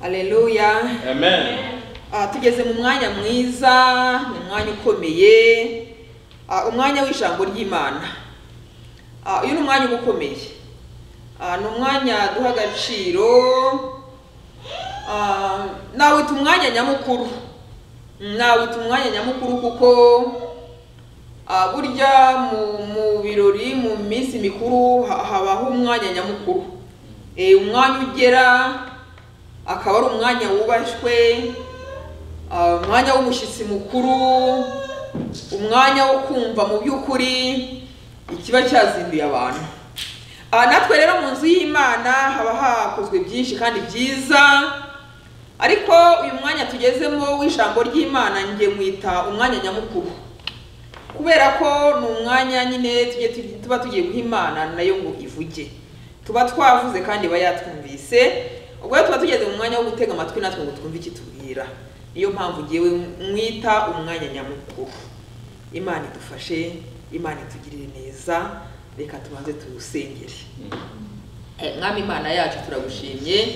Haleluya. Amen. Tugeze mu mwanya mwiza, mu mwanya ukomeye, umwanya w'ijambo ry'Imana. Uyu ni umwanya ukomeye. Ni umwanya duha agaciro, nawe umwanya nyamukuru. Nawe umwanya nyamukuru kuko burya mu birori, mu minsi mikuru habaho umwanya nyamukuru. Umwanya ugera akaba ari umwanya wubashwe, umwanya w'umushyitsi mukuru, umwanya wo kumva mu by'ukuri ikiba cyazinduye abantu. Natwe rero mu nzu y'Imana haba hakozwe byinshi kandi byiza, ariko uyu mwanya tugezemo w'ijambo ry'Imana ngiye mwita umwanya nyamukuru, kubera ko ni umwanya nyine tuba tugiye guha Imana nayo ngo ivuge. Tuba twavuze kandi iba yatwumvise, ubwo tuba tugeze mu mwanya wo gutega amatwi natwe ngo twumve iki tubwira. Niyo mpamvu ngiyewe mwita umwanya nyamukuru. Imana idufashe, Imana itugirire neza. Reka tubanze tuwusengere. Mwami Imana yacu turagushimye,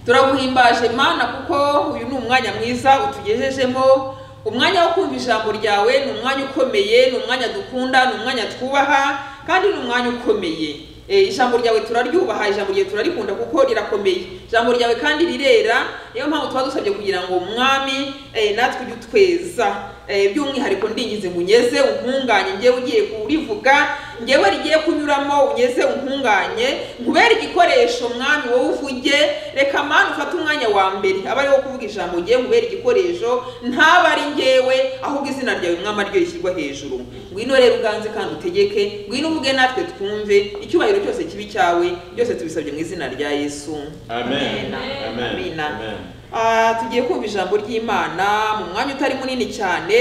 turaguhimbaje Mana, kuko uyu ni umwanya mwiza utugejejemo, umwanya wo kumva ijambo ryawe. Ni umwanya ukomeye, ni umwanya dukunda, ni umwanya twubaha, kandi ni umwanya ukomeye. Ijambo ryawe turaryubaha, ijambo ryawe turarikunda kuko rirakomeye. Ijambo ryawe kandi rirera, niyo mpamvu tuba dusabye kugira ngo Mwami natwe ujye utweza. By'umwihariko ndingize ngo unyeze untunganye, ngewe ugiye kurivuga, ngewe rigiye kunyuramo, unyeze untunganye, nkubere igikoresho Mwami wowe uvuge. Reka Mana ufate umwanya wa mbere, aba ari wo kuvuga ijambo, ngewe nkubere igikoresho, ntaba ari ngewe, ahubwo izina ryawe Mwami ryo rishyirwa hejuru. Ngwino rero uganze kandi utegeke, ngwino uvuge natwe twumve, icyubahiro cyose kibi cyawe, byose tubisabye mu izina rya Yesu. Amen. Amen. Amen. Tugiye kumva ijambo ry'Imana mu mwanya utari munini cyane.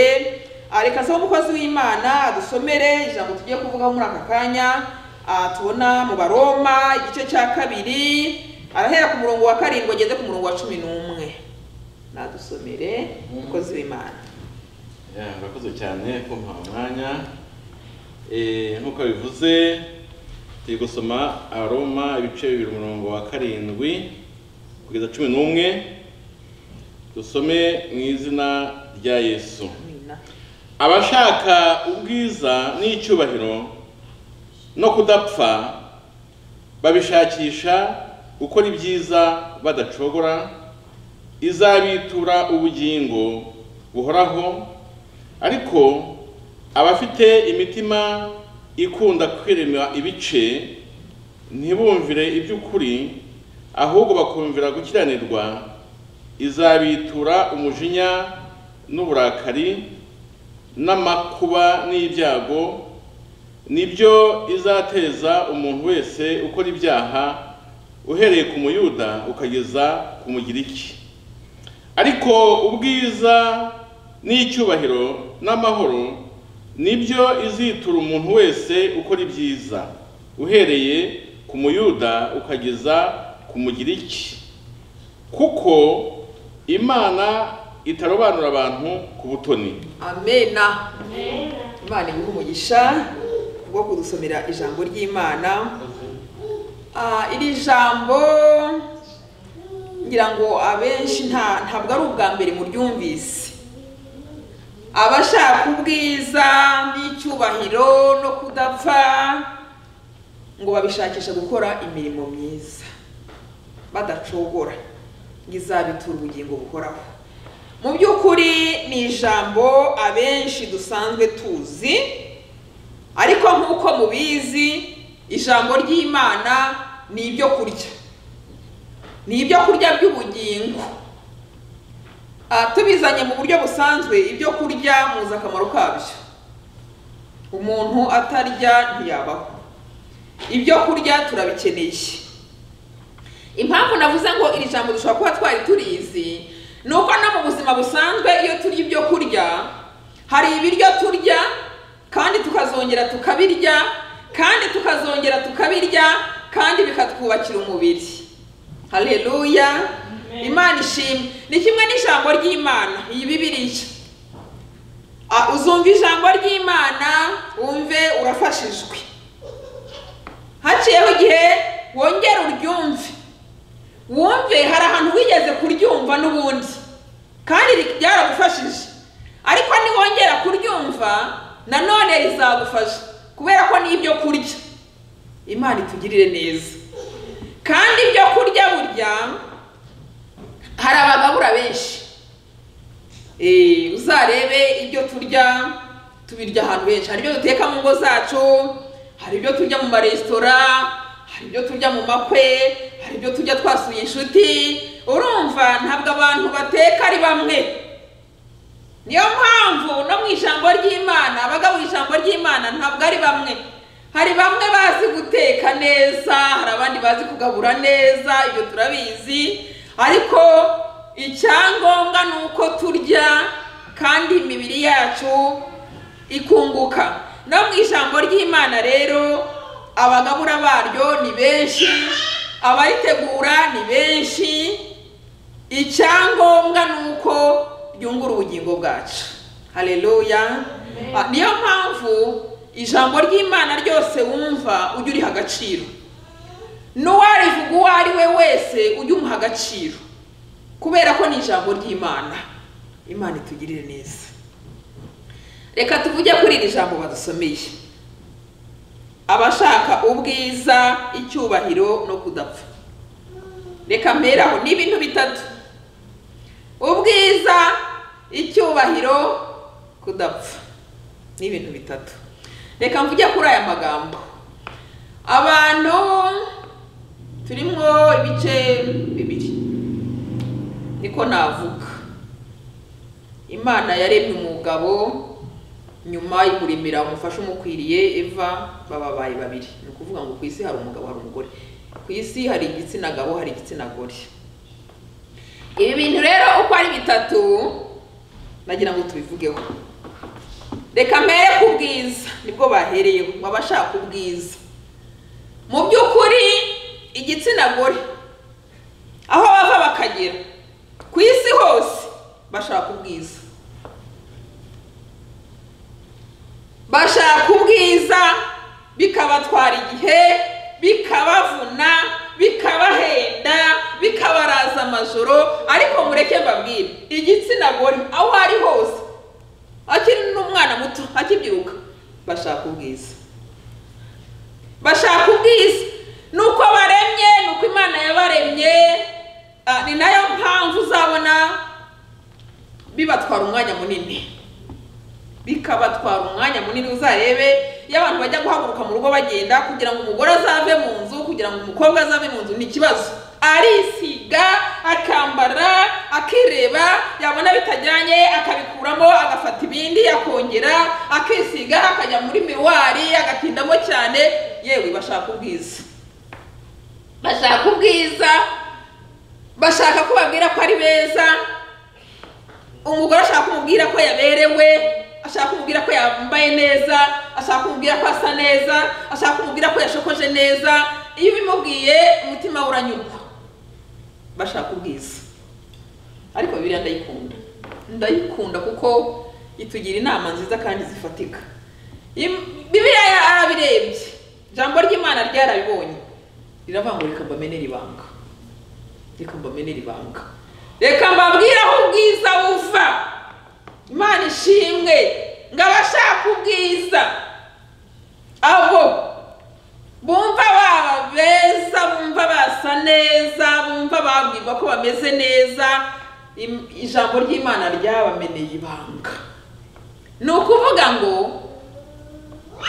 Reka nsaba umukozi w'Imana adusomere ijambo tugiye kuvugaho muri aka kanya. Tubona mu Baroma igice cya 2, arahera ku murongo wa 7 ageze ku murongo wa 11. Nadusomere umukozi w'Imana. Murakoze cyane kumpa umwanya. Nkuko bivuze turi gusoma Aroma ibice 2 umurongo wa 7 kugeza 11. Dusome mu izina rya Yesu. Abashaka ubwiza n'icyubahiro no kudapfa babishakisha gukora ibyiza badacogora, izabitura ubugingo buhoraho. Ariko abafite imitima ikunda kwirema ibice ntibumvire iby'ukuri, ahubwo bakumvira gukiranirwa, izabitura umujinya n'uburakari n'amakuba n'ibyago. Nibyo izateza umuntu wese ukora ibyaha, uhereye ku Muyuda ukageza ku Mugiriki. Ariko ubwiza n'icyubahiro n'amahoro nibyo izitura umuntu wese ukora ibyiza, uhereye ku Muyuda ukageza ku Mugiriki, kuko Imana itarobanura abantu ku butoni. Amen. Imana imuhe umugisha bwo kudusomera ijambo ry'Imana. Iri jambo ngira ngo abenshi ntabwo ari ubwa mbere mu ryumvise. Abashaka ubwiza n'icyubahiro no kudapfa ngo babishakisha gukora imirimo myiza badacogora, ngo izabitura ubugingo buhoraho. Mu by'ukuri ni ijambo abenshi dusanzwe tuzi, ariko nk'uko mubizi ijambo ry'Imana ni ibyo kurya, ni ibyo kurya by'ubugingo. Tubizanye mu buryo busanzwe, ibyo kurya muzi akamaro kabyo. Umuntu atarya ntiyabaho. Ibyo kurya turabikeneye. Impamvu navuze ngo iri jambo dushobora kuba twari turizi, nuko no mu buzima busanzwe iyo turya ibyo kurya, hari ibiryo turya kandi tukazongera tukabirya, kandi tukazongera tukabirya, kandi bikatwubakira umubiri. Haleluya. Imana ishimwe. Ni kimwe n'ijambo ry'Imana, iyi Bibiliya. Uzumva ijambo ry'Imana wumve urafashijwe, haciyeho igihe wongera uryumve, wumve hari ahantu wigeze kuryumva n'ubundi kandi ryaragufashije, ariko niwongera kuryumva nanone rizagufasha, kubera ko ni ibyo kurya. Imana itugirire neza. Kandi ibyo kurya burya hari abagabura benshi. Uzarebe ibyo turya tubirya ahantu benshi. Hari ibyo duteka mu ngo zacu, hari ibyo turya mu maresitora, hari ibyo turya mu makwe, hari ibyo turya twasuye inshuti. Urumva ntabwo abantu bateka ari bamwe. Niyo mpamvu no mu ijambo ry'Imana, abagabo ijambo ry'Imana ntabwo ari bamwe. Hari bamwe bazi guteka neza, hari abandi bazi kugabura neza, ibyo turabizi. Ariko icyangombwa ni uko turya kandi imibiri yacu ikunguka. No mu ijambo ry'Imana rero abagabura baryo ni benshi, abaritegura ni benshi. Icyangombwa ni uko ryungura ubugingo bwacu. Haleluya. Niyo mpamvu ijambo ry'Imana ryose wumva ujye uriha agaciro. N'uwarivuga uwo ari we wese ujye umuha agaciro, kubera ko ni ijambo ry'Imana. Imana itugirire neza. Reka tuvuge kuri iri jambo badusomeye. Abashaka ubwiza, icyubahiro no kudapfa. Reka mperaho ni ibintu bitatu: ubwiza, icyubahiro, kudapfa. Ni ibintu bitatu. Reka mvuge kuri aya magambo. Abantu turimo ibice bibiri, niko navuga. Imana yaremye umugabo, nyuma y'umurimira umufasha umukwiriye Eva, bababaye babiri. Ni ukuvuga ngo ku isi hari umugabo hari umugore. Ku isi hari igitsina gabo hari igitsina gore. Ibi bintu rero uko ari bitatu nagira ngo tubivugeho. Reka mbere ku bwiza, nibwo bahereyeho, abashaka ubwiza. Mu by'ukuri igitsina gore aho bava bakagera ku isi hose bashaka ubwiza. Bashaka ubwiza bikabatwara igihe, bikabavuna, bikabahenda, bikabaraza amajoro. Ariko mureke mbabwire, igitsina gore aho ari hose, akiri n'umwana muto akibyiruka, bashaka ubwiza. Bashaka ubwiza. Nuko baremye, nuko Imana yabaremye. Ni nayo mpamvu uzabona bibatwara umwanya munini. Bikabatwara umwanya munini. Uzarebe iyo abantu bajya guhaguruka mu rugo bagenda, kugira ngo umugore azave mu nzu, kugira ngo umukobwa azave mu nzu, ni ikibazo. Arisiga, akambara, akireba, yabona bitajyanye akabikuramo, agafata ibindi, akongera, akisiga, akajya muri miwari, agatindamo cyane. Yewe bashaka ubwiza. Bashaka ubwiza. Bashaka kubabwira ko ari beza. Umugore ashaka kumubwira ko yaberewe, ashaka kumubwira ko yambaye neza, ashaka kumubwira ko asa neza, ashaka kumubwira ko yashokoje neza. Iyo bimubwiye umutima uranyurwa. Bashaka ubwiza. Ariko Bibiliya ndayikunda. Ndayikunda kuko itugira inama nziza kandi zifatika. Bibiliya yarabirebye. Jambo ry'Imana ryarabibonye. Riravuga ngo reka mbamenere ibanga. Reka mbamenere ibanga. Reka mbabwira aho ubwiza buva. Imana ishimwe ngo abashaka ubwiza abo bumva baba beza, bumva basa neza, bumva babwirwa ko bameze neza, ijambo ry'Imana ryabameneye ibanga. Ni ukuvuga ngo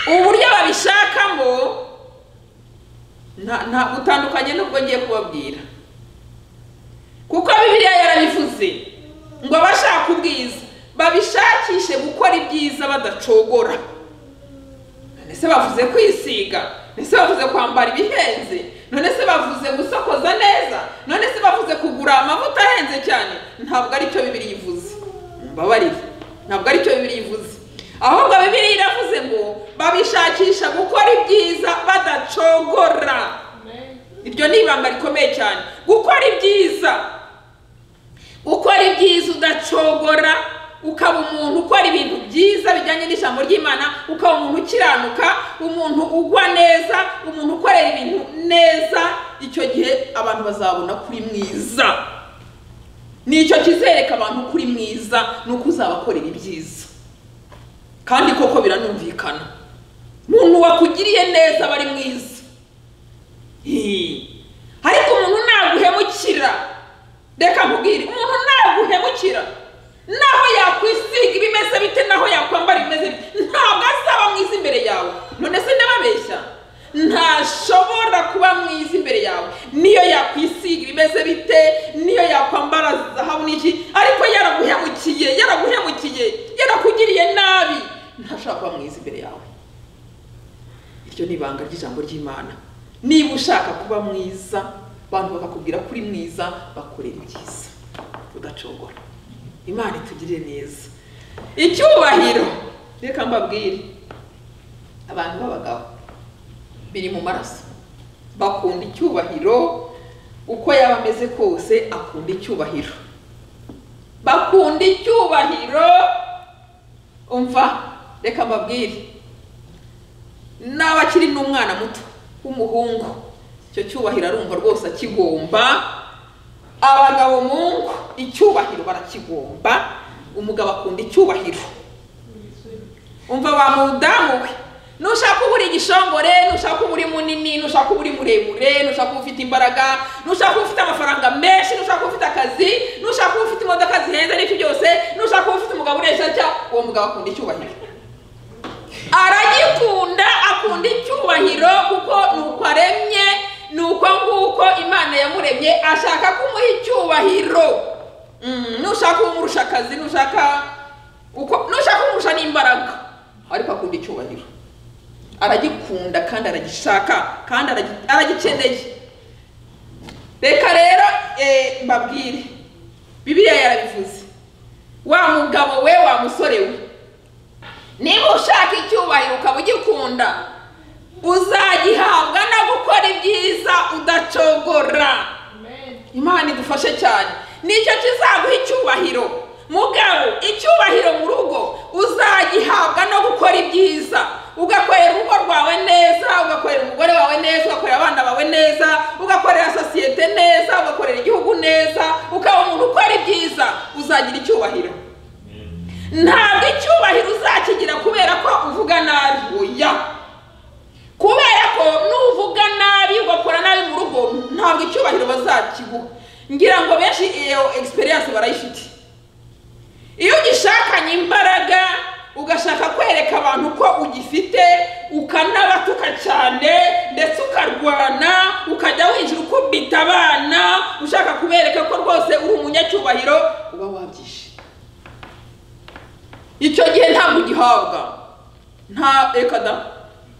uburyo babishakamo nta gutandukanye n'ubwo ngiye kubabwira, kuko Bibiliya yarabivuze ngo abashaka ubwiza babishakishe gukora ibyiza badacogora. Nese bavuze kwisiga, nese bavuze kwambara ibihenze, none se bavuze gusokoza neza, none se bavuze kugura amavuta ahenze cyane. Ntabwo ari cyo Bibiliya ivuze. Mbabarire, ntabwo ari cyo Bibiliya ivuze. Ahubwo Bibiliya iravuze ngo babishakisha gukora ibyiza badacogora. Iryo ni ibanga rikomeye cyane. Gukora ibyiza. Ukora ibyiza udacogora, ukaba umuntu ukora ibintu byiza bijyanye n'ijambo ry'Imana, ukaba umuntu ukiranuka, umuntu ugwa neza, umuntu ukorera ibintu neza, icyo gihe abantu bazabona kuri mwiza. Nicyo kizereka abantu kuri mwiza, nuko uzabakorera ibyiza. Kandi koko biranumvikana, umuntu wakugiriye neza bari mwiza. Ariko umuntu naguhemukira, reka nkubwire, umuntu naguhemukira, naho yakwisiga ibimeze bite, naho yakwambara ibimeze bite, ntabwo azaba mwiza imbere yawe. None se ndababeshya? Ntashobora kuba mwiza imbere yawe. Niyo yakwisiga ibimeze bite, niyo yakwambara zahabu n'iki, ariko yaraguhemukiye, yarakugiriye nabi, ntashobora kuba mwiza imbere yawe. Iryo ni ibanga ry'ijambo ry'Imana. Niba ushaka kuba mwiza, abantu bakakubwira kuri mwiza, bakorera ibyiza, udacogora. Imana itugirire neza. Icyubahiro, reka mbabwire, abantu b'abagabo biri mu maraso, bakunda icyubahiro. Uko yaba ameze kose akunda icyubahiro, bakunda icyubahiro. Umva, reka mbabwire, n'abakiri n'umwana muto w'umuhungu, icyo cyubahiro arumva rwose akigomba. Abagabo mungu icyubahiro barakigomba, umugabo akunda icyubahiro. Umva wa mudamu we, nushaka uba uri igishongore, nushaka uba uri munini, nushaka uba uri muremure, nushaka uba ufite imbaraga, nushaka uba ufite amafaranga menshi, nushaka uba ufite akazi, nushaka uba ufite imodoka zihenze n'ibyo byose, nushaka uba ufite umugabo uresha cya, uwo mugabo akunda icyubahiro. Aragikunda, akunda icyubahiro, kuko nuko aremye, nuko nguko Imana yamuremye, ashaka kumuha icyubahiro. Nushaka umurusha akazi, nushaka umurusha n'imbaraga, ariko akunda icyubahiro. Aragikunda kandi aragishaka kandi aragikeneye. Reka rero mbabwire, Bibiliya yarabivuze, wa mugabo we, wa musore we, niba ushaka icyubahiro ukaba ugikunda, uzagihabwa no gukora ibyiza udacogora. Imana idufashe cyane. Nicyo kizaguha icyubahiro. Mugabo, icyubahiro mu rugo uzagihabwa no gukora ibyiza, ugakorera urugo rwawe neza, ugakorera umugore wawe neza, ugakorera abana bawe neza, ugakorera sosiyete neza, ugakorera igihugu neza, ukaba umuntu ukora ibyiza, uzagira icyubahiro. Ntabwo icyubahiro uzakigira kubera ko uvuga nabi, oya. Kubera ko nuvuga nabi, ugakora nabi mu rugo, ntabwo icyubahiro bazakiguha. Ngira ngo benshi iyo experience barayifite. Iyo ugishakanye imbaraga, ugashaka kwereka abantu ko ugifite, ukanabatuka cyane, ndetse ukarwana, ukajya winjira ukubita abana, ushaka kubereka ko rwose uri umunyacyubahiro, uba wabyishe. Icyo gihe ntabwo ugihabwa. Nta ekada,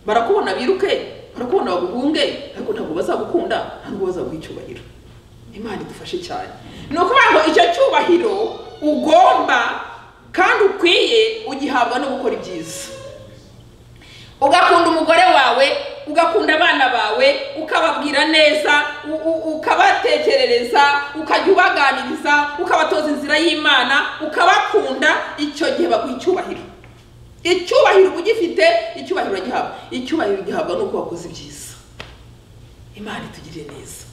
barakubona biruke, barakubona baguhunge, ariko ntabwo bazagukunda, ntabwo bazaguha icyubahiro. Imana idufashe cyane. Ni ukuvuga ngo icyo cyubahiro ugomba kandi ukwiye ugihabwa no gukora ibyiza. Ugakunda umugore wawe, ugakunda abana bawe, ukababwira neza, ukabatekerereza, ukajya ubaganiriza, ukabatoza inzira y'Imana, ukabakunda. Icyo gihe baguha icyubahiro. Icyubahiro ugifite, icyubahiro uragihabwa. Icyubahiro ugihabwa nuko wakoze ibyiza. Imana itugirire neza.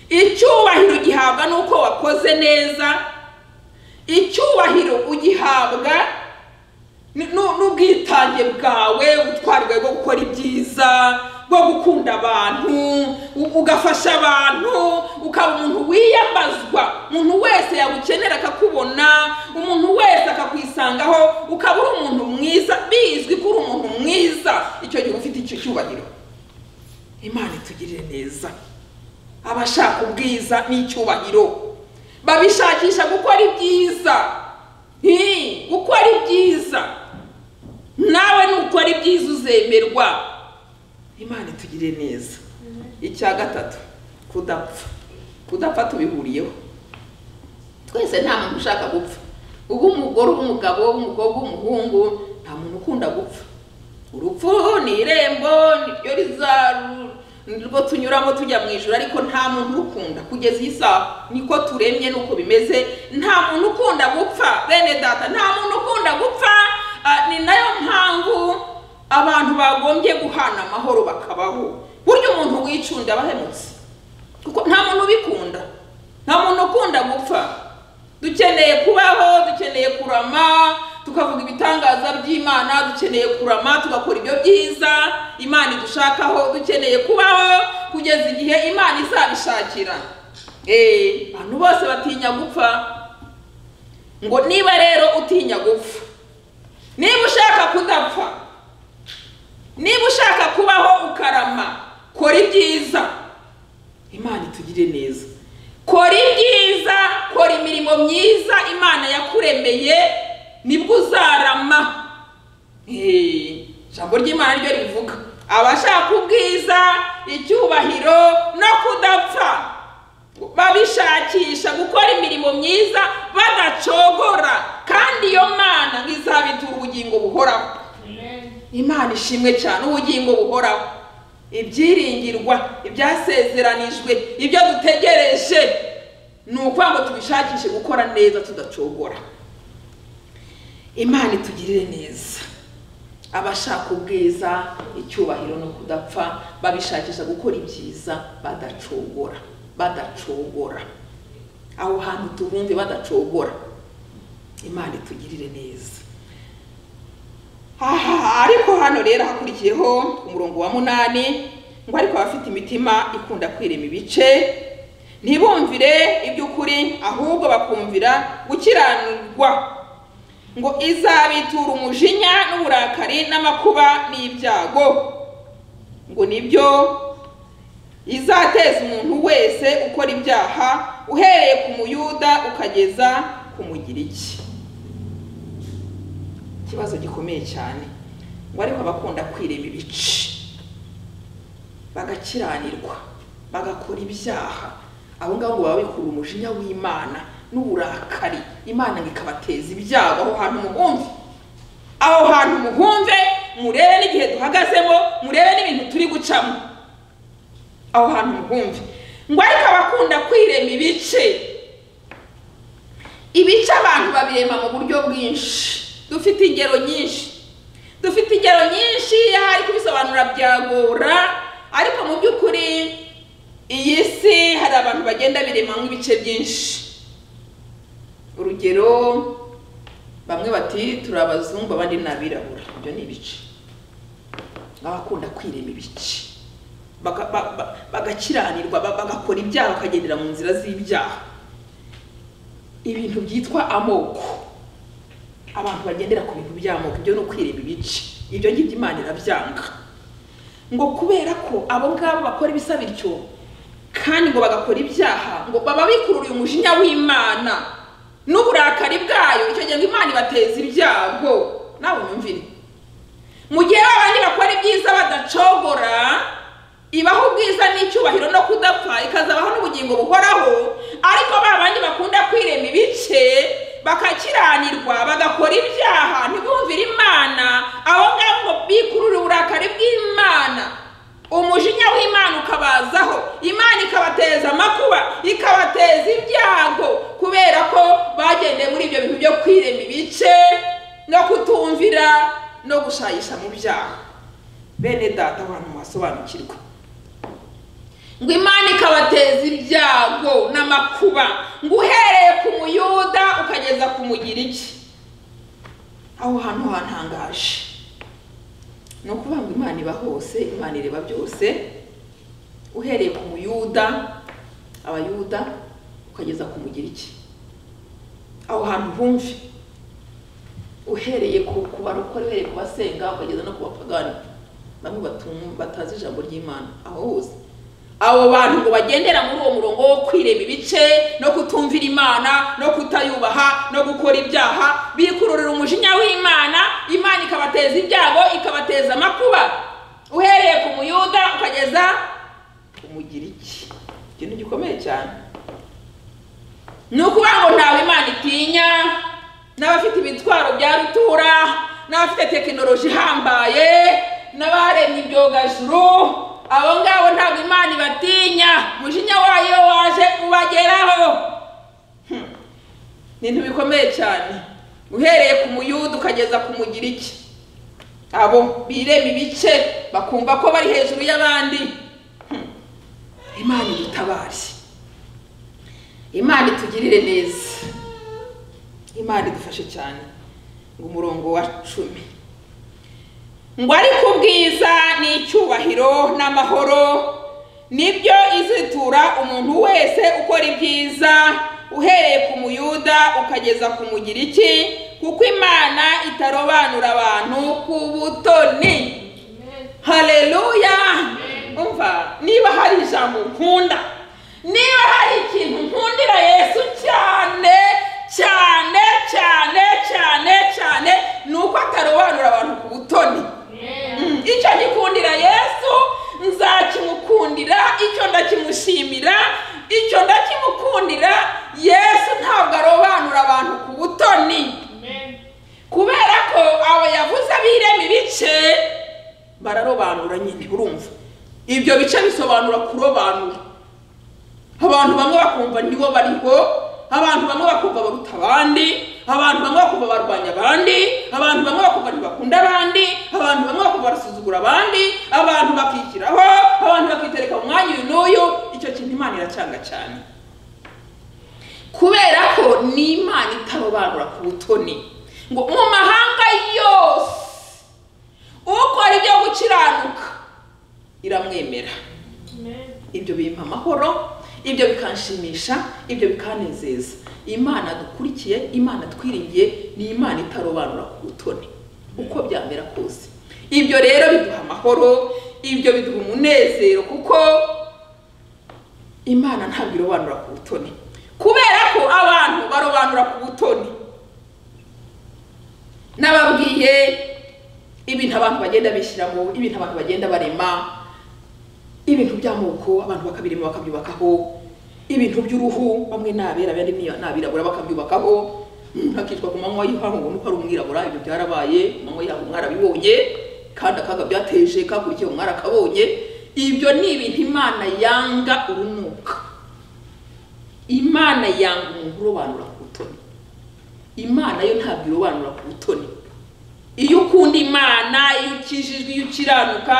Icyubahiro ugihabwa nuko wakoze neza. Icyubahiro ugihabwa n'ubwitange bwawe, ubutwari bwawe bwo gukora ibyiza, bwo gukunda abantu, ugafasha abantu, ukaba umuntu wiyambazwa. Umuntu wese yagukenera akakubona, umuntu wese akakwisangaho, ukaba uri umuntu mwiza, bizwi ko uri umuntu mwiza. Icyo gihe ufite icyo cyubahiro. Imana itugirire neza. Abashaka ubwiza n'icyubahiro babishakisha gukora ibyiza. Gukora ibyiza, nawe nukora ibyiza uzemerwa. Imana itugirire neza. Icya gatatu, kudapfa. Kudapfa tubihuriyeho. Twese nta muntu ushaka gupfa. Ubu umugore, umugabo, umukobwa, umuhungu, nta muntu ukunda gupfa. Urupfu ni irembo, niryo nirwo tunyuramo tujya mu ijuru, ariko nta muntu ukunda kugeza iyi saha, niko turemye nuko bimeze. Nta muntu ukunda gupfa bene data, nta muntu ukunda gupfa. Ni nayo mpamvu abantu bagombye guhana amahoro bakabaho. Burya umuntu wicunda abahemutse, kuko nta muntu ubikunda, nta muntu ukunda gupfa. Dukeneye kubaho, dukeneye kurama, tukavuga ibitangaza by'Imana, dukeneye kurama tugakora ibyo byiza Imana idushakaho, dukeneye kubaho kugeza igihe Imana izabishakira. Abantu bose batinya gupfa. Ngo niba rero utinya gupfa, niba ushaka kudapfa, niba ushaka kubaho ukarama, kora ibyiza, Imana itugire neza. Kora ibyiza, kora imirimo myiza Imana yakuremeye, nibwo uzarama. Ijambo ry'Imana ryo rivuga abashaka ubwiza, icyubahiro no kudapfa babishakisha gukora imirimo myiza badacogora, kandi iyo Mana ngizabitura ubugingo buhoraho. Imana ishimwe cyane, ubugingo buhoraho, ibyiringirwa, ibyasezeranijwe, ibyo dutegereje, ni ukuvuga ngo tubishakishe gukora neza tudacogora. Imana itugirire neza. Abashaka ubwiza, icyubahiro no kudapfa babishakisha gukora ibyiza badacogora. Aho hantu tubumve badacogora. Imana itugirire neza. Ariko hano rero hakurikiyeho umurongo wa 8 ngo ariko abafite imitima ikunda kwirema ibice ntibumvire iby'ukuri, ahubwo bakumvira gukiranirwa, ngo izabitura umujinya n'uburakari n'amakuba n'ibyago, ngo nibyo izateza umuntu wese ukora ibyaha, uhereye ku Muyuda ukageza ku Mugiriki. Ikibazo gikomeye cyane. Ngo ariko abakunda kwirema ibice bagakiranirwa, bagakora ibyaha, abo ngabo ngo baba bikura umujinya w'Imana n'uburakari, Imana ikabateza ibyago. Aho hantu muhumve, murebe n'igihe duhagazemo, murebe n'ibintu turi gucamo. Aho hantu muhumve. Ngo ariko abakunda kwirema ibice abantu babirema mu buryo bwinshi. Dufite ingero nyinshi, hari kubisobanura byagora, ariko mu by'ukuri iyi si hari abantu bagenda birema nk'ibice byinshi. Urugero, bamwe bati turabazungu, abandi n'abirabura. Ibyo ni ibice. Abakunda kwirema ibice bagakiranirwa, bagakora ibyaha, bakagendera mu nzira z'ibyaha. Ibintu byitwa amoko, abantu bagendera ku bintu by'amoko, ibyo no kwirema ibice. Ibyo ngibyo Imana irabyanga. Ngo kubera ko abo ngabo bakora ibisa bityo kandi ngo bagakora ibyaha, ngo baba bikururiye umujinya w'Imana n'uburakari bwayo. Icyo gihe ngo Imana ibateza ibyago. Nawe nyumvire, mu gihe abandi bakora ibyiza badacogora, ibaho ubwiza n'icyubahiro no kudapfa, ikazabaho n'ubugingo buhoraho. Ariko babandi bakunda kwirema ibice bakakiranirwa, bagakora ibyaha, ntibumvire Imana, abo ngabo bikurura uburakari bw'Imana, umujinya w'Imana ukabazaho, Imana ikabateza amakuba, ikabateza ibyago, kubera ko bagendeye muri ibyo bintu byo kwirema ibice no kutumvira no gushayisha mu byaha. Bene data, abantu basobanukirwa. Ngo Imana ikabateza ibyago n'amakuba, ngo uhereye ku Muyuda ukageza ku Mugiriki. Aho hantu hantangaje. No kuvuga ngo Imana iba hose, Imana ireba byose. Uhereye ku Muyuda, Abayuda, ukageza ku Mugiriki. Aho hantu humve. Uhereye ku barokore, uhereye ku basenga, ukageza no ku bapagani, bamwe batazi ijambo ry'Imana. Aho hose abo bantu ngo bagendera muri uwo murongo wo kwirema ibice no kutumvira Imana no kutayubaha no gukora ibyaha, bikururira umujinya w'Imana, Imana ikabateza ibyago, ikabateza amakuba. Uhereye ku Muyuda ukageza ku Mugiriki. Ikintu gikomeye cyane. Ni ukuvuga ngo ntawe Imana itinya, n'abafite ibitwaro bya rutura, n'abafite tekinoloji ihambaye, n'abaremye ibyogajuru, abo ngabo ntabwo Imana ibatinya, umujinya wayo waje kubageraho. Ni ibintu bikomeye cyane, uhereye ku muyuda ukageza ku mugiriki. Abo birema ibice bakumva ko bari hejuru y'abandi. Imana idutabare, Imana itugirire neza, Imana idufashe cyane. Ngo umurongo wa 10, ngo ariko ubwiza n'icyubahiro n'amahoro nibyo izitura umuntu wese ukora ibyiza, uhereye ku muyuda ukageza ku mugiriki, kuko Imana itarobanura abantu ku butoni. Haleluya. Umva, niba hari ijambo nkunda, niba hari ikintu nkundira Yesu cyane cyane cyane cyane cyane, nuko atarobanura abantu ku butoni. Icyo gikundira Yesu nzakimukundira, icyo ndakimushimira, icyo ndakimukundira. Yesu ntabwo arobanura abantu ku butoni, kubera ko abo yavuze birema ibice bararobanura nyine. Urumva, ibyo bice bisobanura kurobanura. Abantu bamwe bakumva nibo bariho, abantu bamwe bakumva baruta abandi, abantu bamwe bakumva barwanya abandi, abantu bamwe bakumva ntibakunda abandi, abantu bamwe bakumva barasuzugura abandi, abantu bakishyiraho, abantu bakitereka mu mwanya uyu n'uyu. Icyo kintu Imana iracyanga cyane, kubera ko ni Imana itarobanura ku butoni. Ngo mu mahanga yose ukora ibyo gukiranuka iramwemera. Ibyo bimpa amahoro, ibyo bikanshimisha, ibyo bikanezeza. Imana dukurikiye, Imana twiringiye ni Imana itarobanura ku butoni uko byamera kose. Ibyo rero biduha amahoro, ibyo biduha umunezero, kuko Imana ntabwo irobanura ku butoni, kubera ko abantu barobanura ku butoni. Nababwiye ibintu abantu bagenda bishyiramo, ibintu abantu bagenda barema, ibintu by'amoko abantu bakabirema bakabyubakaho, ibintu by'uruhu bamwe nabera abandi nabirabura bakabyubakaho. Ntakitwa ku manywa y'ihangu nuko ari umwirabura. Ibyo byarabaye, manywa y'ihangu mwarabibonye, kandi akaga byateje kakurikiye mwarakabonye. Ibyo ni ibintu Imana yanga urunuka. Imana yanga umuntu urobanura ku butoni. Imana yo ntabwo irobanura ku butoni. Iyo ukunda Imana, iyo ukijijwe, iyo ukiranuka,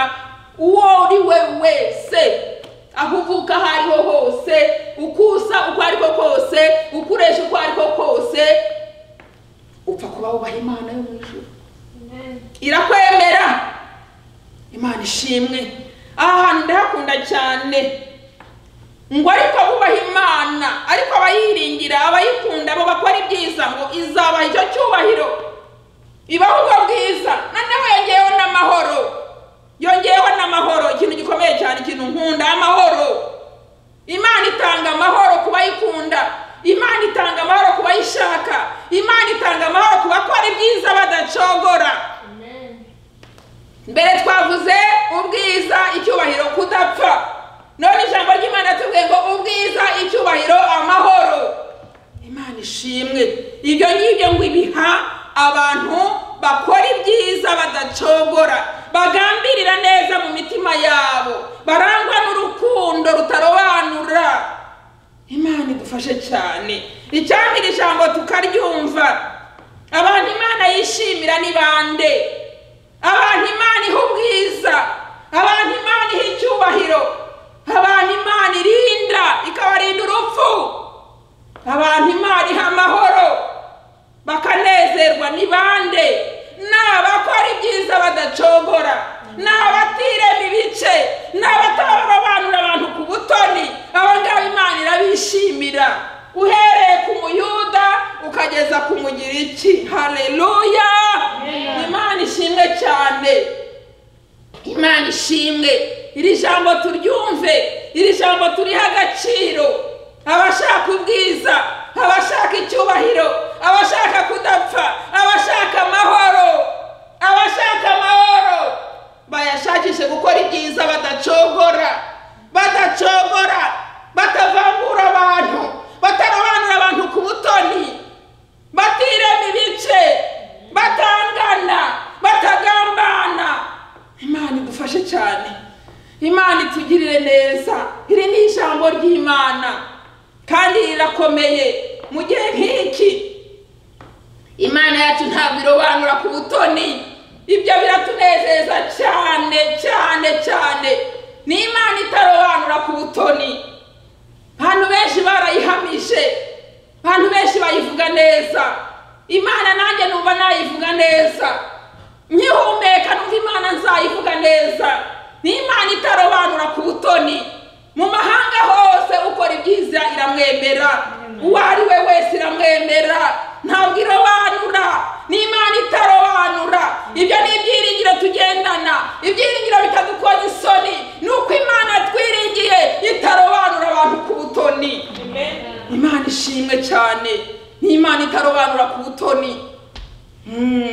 uwo uri we wese, aho uvuka aho ariho hose, ukusa uko ariko kose, ukoresha uko ariko kose, upfa kuba wubaha Imana yo mu ijuru. Irakwemera. Imana ishimwe. Aha hantu ndahakunda cyane. Ngo ariko bubaha Imana, ariko abayiringira, abayikunda, abo bakora ibyiza, ngo izabaha icyo cyubahiro, ibaho ubwo bwiza. Noneho yongeyeho n'amahoro, yongeyeho n'amahoro. Ikintu gikomeye cyane, ikintu nkunda, amahoro. Imana itanga amahoro ku bayikunda, Imana itanga amahoro ku bayishaka, Imana itanga amahoro ku bakora ibyiza badacogora. Mbere twavuze ubwiza, icyubahiro, kudapfa. None ijambo ry'Imana tubwiye ngo ubwiza, icyubahiro, amahoro. Imana ishimwe. Ibyo ngibyo ngo ibiha abantu bakora ibyiza badacogora, bagambirira neza mu mitima yabo, barangwa n'urukundo rutarobanura. Imana idufashe cyane. Icyambira ijambo tukaryumva. Abantu Imana yishimira ni bande? Abantu Imana iha ubwiza, abantu Imana iha icyubahiro, abantu Imana irinda ikabarinda urupfu, abantu Imana iha amahoro bakanezerwa ni bande? N'abakora ibyiza badacogora, n'abatirema ibice, n'abatarobanura abantu ku butoni. Abo ngabo Imana irabishimira, uhereye ku muyuda ukageza ku mugiriki. Haleluya. Imana ishimwe cyane, Imana ishimwe. Iri jambo turyumve, iri jambo turiha agaciro. Abashaka ubwiza, abashaka icyubahiro, abashaka kudapfa, abashaka amahoro, abashaka amahoro, bayashakishe gukora ibyiza badacogora, badacogora, batavangura abantu, batarobanura abantu ku butoni, batirema ibice, batangana, batagambana. Imana idufashe cyane, Imana mu gihe nk'iki. Imana yacu ntabwo irobanura ku butoni, ibyo biratunezeza cyane cyane cyane. Ni Imana itarobanura ku butoni. Abantu benshi barayihamije, abantu benshi bayivuga neza. Imana nanjye numva nayivuga neza, nkihumeka numva Imana nzayivuga neza. Ni Imana itarobanura ku butoni. Mu mahanga hose ukora ibyiza iramwemera, uwo ari we wese iramwemera, ntabwo irobanura. Ni Imana itarobanura. Ibyo ni ibyiringiro tugendana, ibyiringiro bitadukoza isoni. Ni uko Imana twiringiye itarobanura abantu ku butoni. Imana ishimwe cyane. Ni Imana itarobanura ku butoni.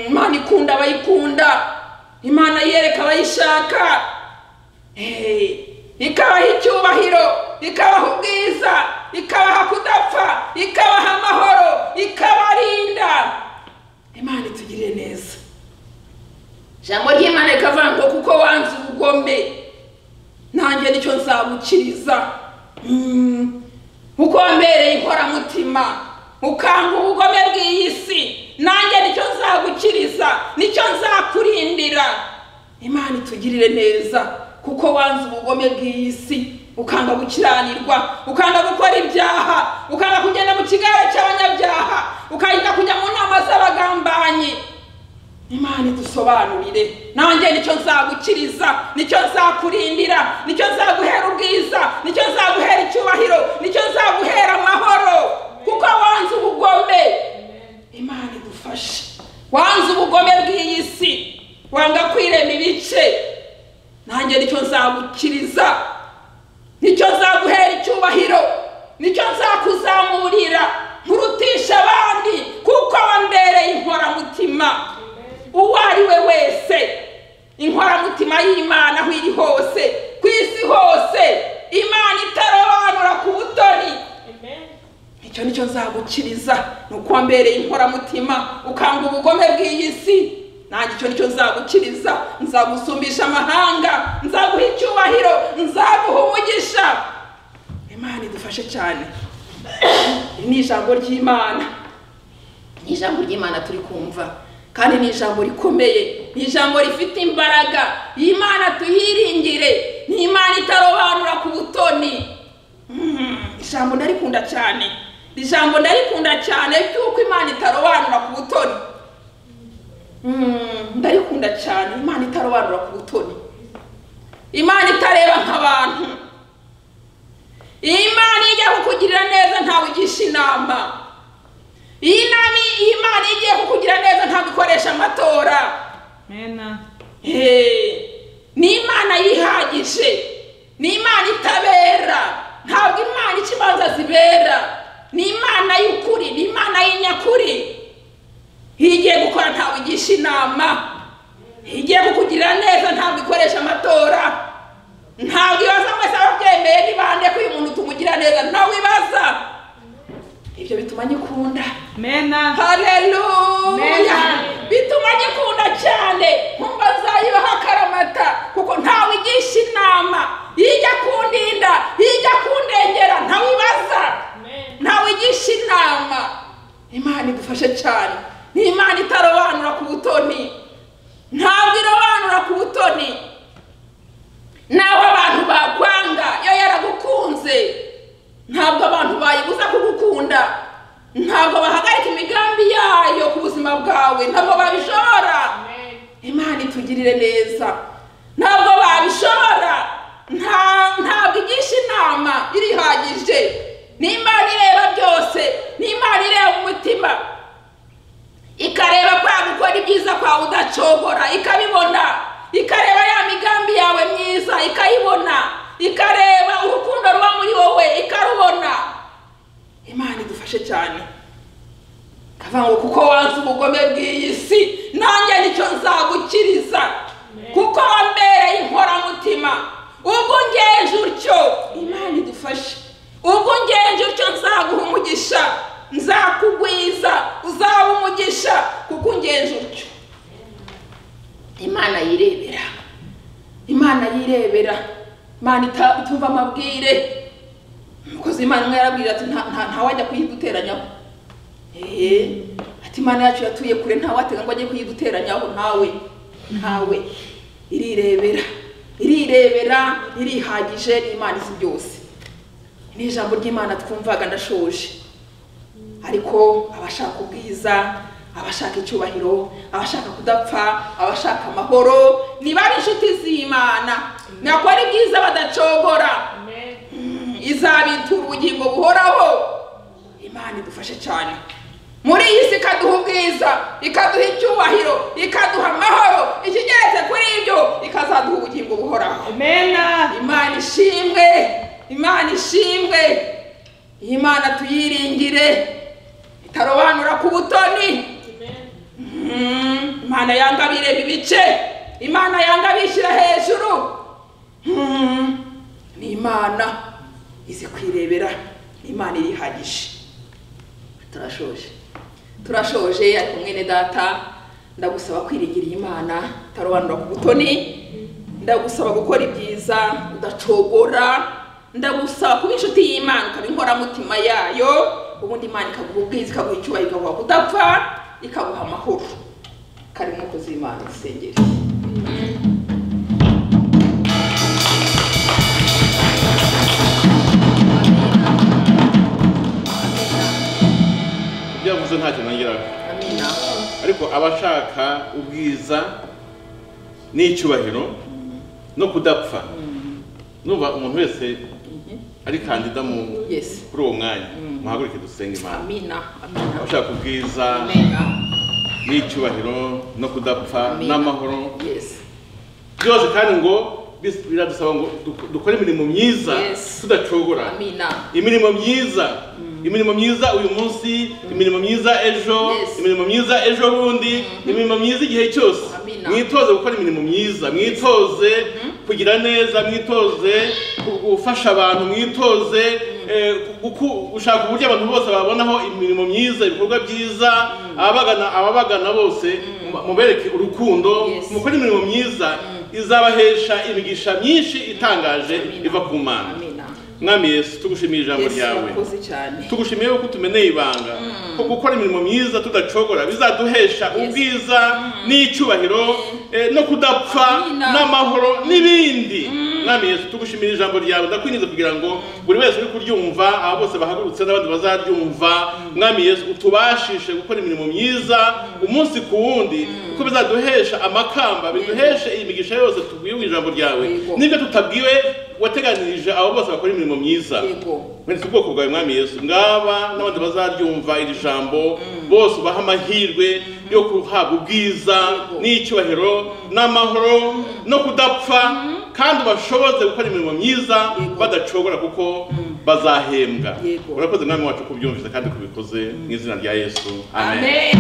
Imana ikunda abayikunda, Imana yereka abayishaka, ikabaha icyubahiro, ikabaha ubwiza, ikabaha kudapfa, ikabaha amahoro, ikabarinda. Imana itugirire neza. Ijambo ry'Imana rikavuga ngo kuko wanze ubugome nanjye nicyo nzagukiriza. Uko wambereye inkoramutima ukanga ubugome bw'iyi si, nanjye nicyo nzagukiriza, nicyo nzakurindira. Imana itugirire neza. Kuko wanze ubugome bw'iyi si, ukanga gukiranirwa, ukanga gukora ibyaha, ukanga kugenda mu kigare cy'abanyabyaha, ukanga kujya mu nama z'abagambanyi. Imana idusobanurire. Nanjye nicyo nzagukiriza, nicyo nzakurindira, nicyo nzaguhera ubwiza, nicyo nzaguhera icyubahiro, nicyo nzaguhera amahoro. Kuko wanze ubugome. Imana idufashe. Wanze ubugome bw'iyi si, wanga kwirema ibice, nanjye nicyo nzagukiriza, nicyo nzaguhera icyubahiro, nicyo nzakuzamurira nkurutisha abandi. Kuko wambereye inkoramutima, uwo ari we wese. Inkoramutima y'Imana aho iri hose, ku isi hose, Imana itarobanura ku butoni. Nicyo nzagukiriza. Nuko wambereye inkoramutima ukanga ubugome bw'iyi si, nanjye nicyo nzagukiriza. Nzagusumbisha amahanga, nzaguha icyubahiro, nzaguha umugisha. Imana idufashe cyane. Ni ijambo ry'Imana, ni ijambo ry'Imana turi kumva, kandi ni ijambo rikomeye, ni ijambo rifite imbaraga. Imana tuyiringire. Ni Imana itarobanura ku butoni. Ijambo ndarikunda cyane, ijambo ndarikunda cyane kuko Imana itarobanura ku butoni. Ndarikunda cyane. Imana itarobanura ku butoni. Imana itareba nk'abantu. Imana ijya kukugirira neza ntawe ugisha inama. Imana igiye kukugira neza ntabwo ikoresha amatora. Ni Imana yihagije, ni Imana itabera, ntabwo Imana ikibanza zibera. Ni Imana y'ukuri, ni Imana y'inyakuri. Igiye gukora ntawe ugisha inama, igiye kukugirira neza ntabwo ikoresha amatora. Ntabwo ibaza mwese ababyemeye ni bande ko uyu muntu tumugira neza, ntawe ibaza. Ibyo bituma nyikunda. Haleluya. Bituma nyikunda cyane, nkumva nzayibaho akaramata, kuko ntawe igisha inama. Ijya kundinda, ijya kundengera, ntawe ibaza, ntawe igisha inama. Imana idufashe cyane. Ni Imana itarobanura ku butoni, ntabwo irobanura ku butoni. Naho abantu bakwanga, yo yaragukunze. Ntabwo abantu bayibuza kugukunda, ntabwo bahagarika imigambi yayo ku buzima bwawe, ntabwo babishobora. Imana itugirire neza. Ntabwo babishobora. Ntabwo igisha inama, irihagije. Ni Imana ireba byose, ni Imana ireba umutima, ikareba kwa gukora ibyiza kwawe udacogora, ikabibona. Ikareba ya migambi yawe myiza, ikayibona. Ikareba urukundo ruba muri wowe, ikarubona. Imana idufashe cyane. Kavuga ngo kuko wanze ubugome bw'iyi si, nanjye nicyo nzagukiriza. Kuko wambereye inkoramutima, ubwo ngenje utyo. Imana idufashe. Ubwo ngenje utyo nzaguha umugisha, nzakugwiza, uzaba umugisha. Kuko ngenje utyo. Imana yirebera, Imana yirebera. Imana itumva amabwire. Umukozi w'Imana umwe yarabwira ati nta wajya kuyiduteranyaho. ati Imana yacu yatuye kure ntawatega ngo ajye kuyiduteranyaho, ntawe irirebera irihagije, ni Imana izi byose. Ni ijambo ry'Imana twumvaga, ndashoje. Ariko abashaka ubwiza, abashaka icyubahiro, abashaka kudapfa, abashaka amahoro, ni bari inshuti z'Imana, nakora ibyiza badacogora, izabitura ubugingo buhoraho. Imana idufashe cyane muri iyi si, ikaduha ubwiza, ikaduha icyubahiro, ikaduha amahoro, ikigeretse kuri ibyo ikazaduha ubugingo buhoraho. Imana ishimwe, Imana ishimwe. Imana tuyiringire, itarobanura ku butoni. Imana yanga bireba ibice, Imana yanga bishyira hejuru. Ni Imana izi kwirebera, ni Imana irihagije. Turashoje ariko mwene data, ndagusaba kwiringira Imana, itarobanura ku butoni. Ndagusaba gukora ibyiza udacogora, ndagusaba kuba inshuti y'Imana, ukaba inkoramutima yayo, ubundi Imana ikaguha ubwiza, ikaguha icyubahiro, ikaguha kudapfa, ikaguha amahoro. Kari umukozi w'Imana dusengere. Byavuze ntacyo nongeraho. Amina. Ariko abashaka ubwiza n'icyubahiro no kudapfa, numva umuntu wese ari kandida kuri uwo mwanya, muhaguruke dusenge Imana. Amina. Abashaka ubwiza n'icyubahiro no kudapfa n'amahoro byose, kandi ngo biradusaba ngo dukore imirimo myiza tudacogora. Imirimo myiza uyu munsi, imirimo myiza ejo, imirimo myiza ejo bundi, imirimo myiza igihe cyose. Mwitoze gukora imirimo myiza, mwitoze kugira neza, mwitoze gufasha abantu, mwitoze gushaka uburyo abantu bose babonaho imirimo myiza, ibikorwa byiza. Ababagana bose mubereke urukundo, mukora imirimo myiza izabahesha imigisha myinshi itangaje iva ku Mana. Mwami Yesu, tugushimiye ijambo ryawe, tugushimiye ko tumeneye ibanga ko gukora imirimo myiza tudacogora bizaduhesha ubwiza n'icyubahiro no kudapfa n'amahoro n'ibindi. Mwami Yesu, tugushimiye ijambo ryawe, ndakwinjiza kugira ngo buri wese uri kuryumva, abo bose bahagurutse n'abandi bazaryumva, Mwami Yesu, utubashishe gukora imirimo myiza umunsi ku wundi, kuko bizaduhesha amakamba, biduheshe imigisha yose tubwiwe mu ijambo ryawe, n'ibyo tutabwiwe wateganirije abo bose bakora imirimo myiza. Mwese ubwoko bwawe Mwami Yesu, ngaba n'abandi bazaryumva iri jambo, bose baha amahirwe yo kuhabwa ubwiza n'icyubahiro n'amahoro no kudapfa, kandi bashoboze gukora imirimo myiza badacogora, kuko bazahembwa. Urakoze Mwami wacu kubyumvise kandi kubikoze mu izina rya Yesu. Amen.